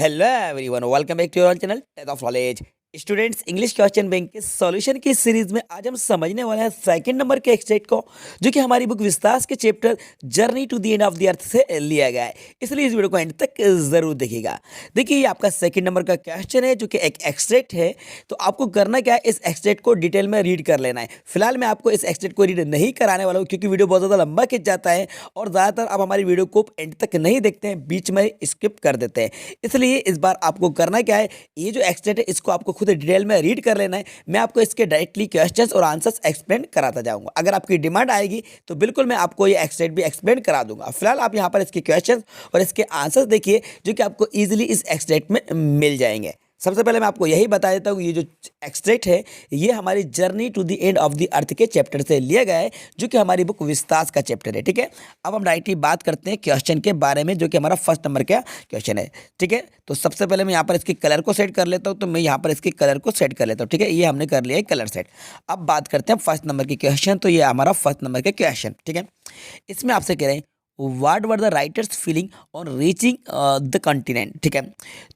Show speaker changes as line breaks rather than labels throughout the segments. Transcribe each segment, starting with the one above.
Hello everyone, welcome back to your channel test of knowledge. Students, English question bank के solution की series में आज हम समझने वाले हैं सेकंड नंबर के एक्सरसाइज को, जो कि हमारी बुक विस्तार के chapter journey to the end of the earth से लिया गया है। इसलिए इस वीडियो को एंड तक जरूर देखिएगा। देखिए, ये आपका सेकंड नंबर का क्वेश्चन है, जो कि एक एक्सट्रैक्ट है। तो आपको करना क्या है, इस एक्सट्रैक्ट को डिटेल में रीड कर लेना है। फिलहाल मैं आपको इस एक्सट्रैक्ट को रीड नहीं कराने वाला हूँ, क्योंकि वीडियो बहुत ज़्यादा लंबा खिंच जाता है और ज़्यादातर आप हमारी वीडियो को एंड तक नहीं देखते हैं, बीच में स्किप कर देते हैं। इसलिए इस बार आपको करना क्या है, ये जो एक्सट्रैक्ट है इसको आपको खुद डिटेल में रीड कर लेना है। मैं आपको इसके डायरेक्टली क्वेश्चंस और आंसर्स एक्सप्लेन कराता जाऊंगा। अगर आपकी डिमांड आएगी तो बिल्कुल मैं आपको ये एक्सट्रैक्ट भी एक्सप्लेन करा दूंगा। फिलहाल आप यहाँ पर इसके क्वेश्चंस और इसके आंसर्स देखिए, जो कि आपको इजीली इस एक्सट्रैक्ट में मिल जाएंगे। सबसे पहले मैं आपको यही बता देता हूँ, ये जो एक्सट्रैक्ट है ये हमारी journey to the end of the earth के चैप्टर से लिया गया है, जो कि हमारी बुक विस्तार का चैप्टर है। ठीक है, अब हम डायरेक्टली बात करते हैं क्वेश्चन के बारे में, जो कि हमारा फर्स्ट नंबर का क्वेश्चन है। ठीक है, तो सबसे पहले मैं यहाँ पर इसके कलर को सेट कर लेता हूँ। तो मैं यहाँ पर इसके कलर को सेट कर लेता हूँ। ठीक है, ये हमने कर लिया है कलर सेट। अब बात करते हैं फर्स्ट नंबर की क्वेश्चन। तो ये हमारा फर्स्ट नंबर का क्वेश्चन। ठीक है, इसमें आपसे कह रहे हैं what were the writers feeling on reaching the continent. ठीक है,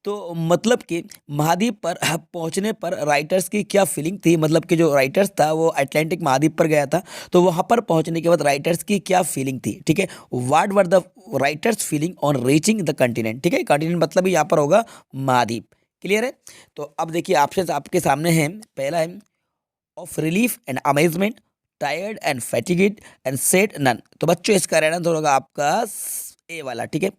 तो मतलब कि महाद्वीप पर पहुंचने पर राइटर्स की क्या फीलिंग थी। मतलब कि जो राइटर्स था वो अटलांटिक महाद्वीप पर गया था, तो वहां पर पहुंचने के बाद राइटर्स की क्या फीलिंग थी। ठीक है, what were the writers feeling on reaching the continent. ठीक है, कॉन्टिनेंट मतलब यहाँ पर होगा महाद्वीप। क्लियर है। तो अब देखिए, ऑप्शन आपके सामने हैं। पहला है of relief and amazement, tired and fatigued and sad none. तो बच्चों, इसका राइट आंसर होगा आपका ए वाला। ठीक है,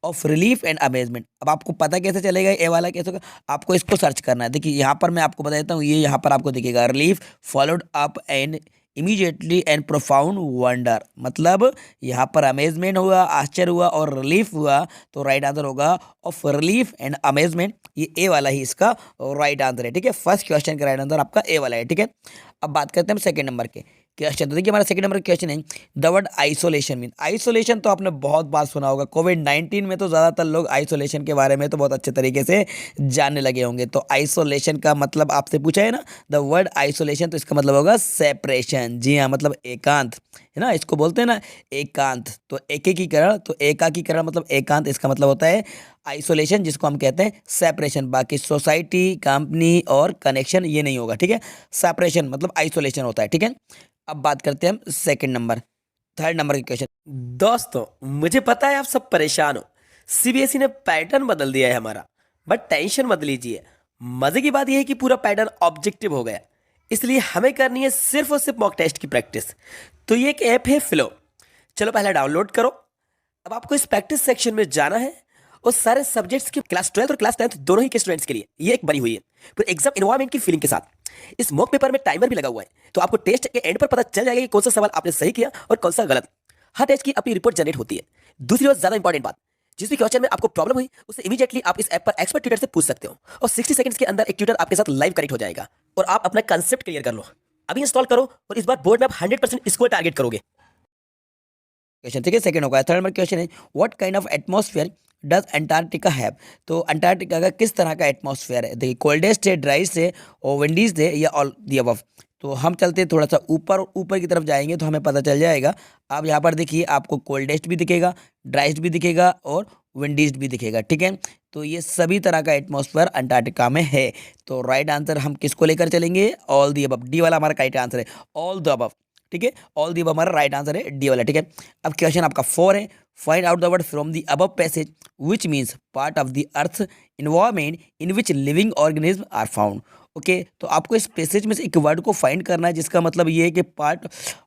ऑफ रिलीफ एंड अमेजमेंट। अब आपको पता कैसे चलेगा ए वाला कैसे होगा, आपको इसको सर्च करना है। देखिए, यहाँ पर मैं आपको बता देता हूँ, ये यहाँ पर आपको दिखेगा relief followed up and immediately and profound wonder. मतलब यहाँ पर अमेजमेंट हुआ, आश्चर्य हुआ और रिलीफ हुआ। तो राइट आंसर होगा ऑफ रिलीफ एंड अमेजमेंट। ये ए वाला ही इसका राइट आंसर है। ठीक है, फर्स्ट क्वेश्चन का राइट आंसर आपका ए वाला है। ठीक है, अब बात करते हैं हम सेकंड नंबर के क्वेश्चन। तो देखिए, हमारा सेकंड नंबर क्वेश्चन है the word isolation mean. Isolation तो आपने बहुत बार सुना होगा। कोविड-19 में तो ज़्यादातर लोग आइसोलेशन के बारे में तो बहुत अच्छे तरीके से जानने लगे होंगे। तो आइसोलेशन का मतलब आपसे पूछा है ना, द वर्ड आइसोलेशन, तो इसका मतलब होगा सेपरेशन। जी हाँ, मतलब एकांत है ना, इसको बोलते हैं ना एकांत। तो एकीकरण, तो एकाकीकरण मतलब एकांत, इसका मतलब होता है आइसोलेशन, जिसको हम कहते हैं सेपरेशन। बाकी सोसाइटी, कंपनी और कनेक्शन ये नहीं होगा। ठीक है, सेपरेशन मतलब आइसोलेशन होता है। ठीक है, अब बात करते हैं हम सेकंड नंबर, थर्ड नंबर के क्वेश्चन।
दोस्तों, मुझे पता है आप सब परेशान हो। सीबीएसई ने पैटर्न बदल दिया है हमारा, बट टेंशन मत लीजिए। मजे की बात यह है कि पूरा पैटर्न ऑब्जेक्टिव हो गया, इसलिए हमें करनी है सिर्फ और सिर्फ मॉक टेस्ट की प्रैक्टिस। तो ये एक ऐप है फ्लो। चलो पहले डाउनलोड करो। अब आपको इस प्रैक्टिस सेक्शन में जाना है और सारे सब्जेक्ट्स की क्लास 12 और क्लास 10 दोनों ही के स्टूडेंट्स के लिए ये एक बनी हुई है, पूरे एग्जाम एनवायरमेंट की फीलिंग के साथ। इस मॉक पेपर में टाइमर भी लगा हुआ है, तो आपको टेस्ट के एंड पर पता चल जाएगा कि कौन सा सवाल आपने सही किया और कौन सा गलत। हर टेस्ट की अपनी रिपोर्ट जनरेट होती है। दूसरी और ज्यादा इंपॉर्टेंट बात, जिस भी क्वेश्चन में आपको प्रॉब्लम हुई उसे इमीडिएटली आप इस ऐप पर एक्सपर्ट ट्यूटर से पूछ सकते हो, और 60 सेकंड्स के अंदर एक ट्यूटर आपके साथ लाइव कनेक्ट हो जाएगा और आप अपना कंसेप्ट क्लियर कर लो। अभी इंस्टॉल करो और इस बार बोर्ड में आप 100% स्कोर टारगेट करोगे।
क्वेश्चन ठीक है, सेकंड होगा। थर्ड नंबर क्वेश्चन है what kind of atmosphere does Antarctica have. तो अंटार्कटिका का किस तरह का एटमॉस्फेयर है। देखिए, कोल्डेस्ट है, ड्राइस्ट है और विंडीज है, या ऑल दी अबव। तो हम चलते हैं थोड़ा सा ऊपर ऊपर की तरफ जाएंगे तो हमें पता चल जाएगा। आप यहाँ पर देखिए, आपको कोल्डेस्ट भी दिखेगा, ड्राइस्ट भी दिखेगा और विंडीज भी दिखेगा। ठीक है, तो ये सभी तरह का एटमॉस्फेयर अंटार्कटिका में है। तो राइट आंसर हम किसको लेकर चलेंगे, ऑल दी अबव। डी वाला हमारा राइट आंसर है, ऑल द अबव। ठीक है, ऑल दी अबव हमारा राइट आंसर है, डी वाला। ठीक है, अब क्वेश्चन आपका 4 है find out the word from the above passage which means part of the earth environment in which living organism are found. Okay, तो आपको इस पैसेज में से एक वर्ड को फाइंड करना है, जिसका मतलब ये है कि पार्ट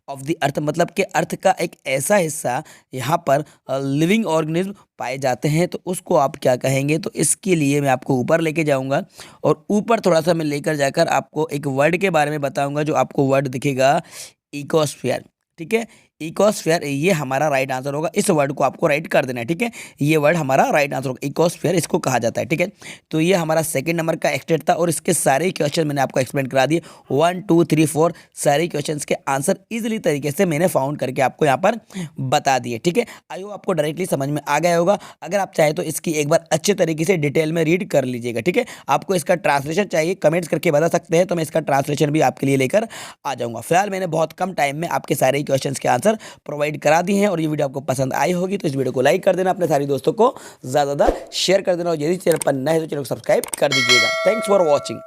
ऑफ द अर्थ, मतलब कि अर्थ का एक ऐसा हिस्सा यहाँ पर लिविंग ऑर्गेनिज्म पाए जाते हैं, तो उसको आप क्या कहेंगे। तो इसके लिए मैं आपको ऊपर लेके जाऊंगा और ऊपर थोड़ा सा मैं लेकर जाकर आपको एक वर्ड के बारे में बताऊंगा, जो आपको वर्ड दिखेगा इकोस्फीयर। ठीक है, इकोस्फीयर ये हमारा राइट आंसर होगा। इस वर्ड को आपको राइट कर देना है। ठीक है, ये वर्ड हमारा राइट आंसर होगा, इकोस्फीयर इसको कहा जाता है। ठीक है, तो ये हमारा सेकंड नंबर का एक्सटेट था और इसके सारे क्वेश्चन मैंने आपको एक्सप्लेन करा दिए। 1 2 3 4 सारे क्वेश्चन के आंसर इजिली तरीके से मैंने फाउंड करके आपको यहाँ पर बता दिए। ठीक है, आई होप आपको डायरेक्टली समझ में आ गया होगा। अगर आप चाहे तो इसकी एक बार अच्छे तरीके से डिटेल में रीड कर लीजिएगा। ठीक है, आपको इसका ट्रांसलेशन चाहिए, कमेंट्स करके बता सकते हैं, तो मैं इसका ट्रांसलेशन भी आपके लिए लेकर आ जाऊँगा। फिलहाल मैंने बहुत कम टाइम में आपके सारे क्वेश्चन के आंसर आंसर प्रोवाइड करा दिए हैं। और ये वीडियो आपको पसंद आई होगी तो इस वीडियो को लाइक कर देना, अपने सारे दोस्तों को ज़्यादा शेयर कर देना, और यदि चैनल पर नए हैं तो चैनल को सब्सक्राइब कर दीजिएगा। Thanks for watching.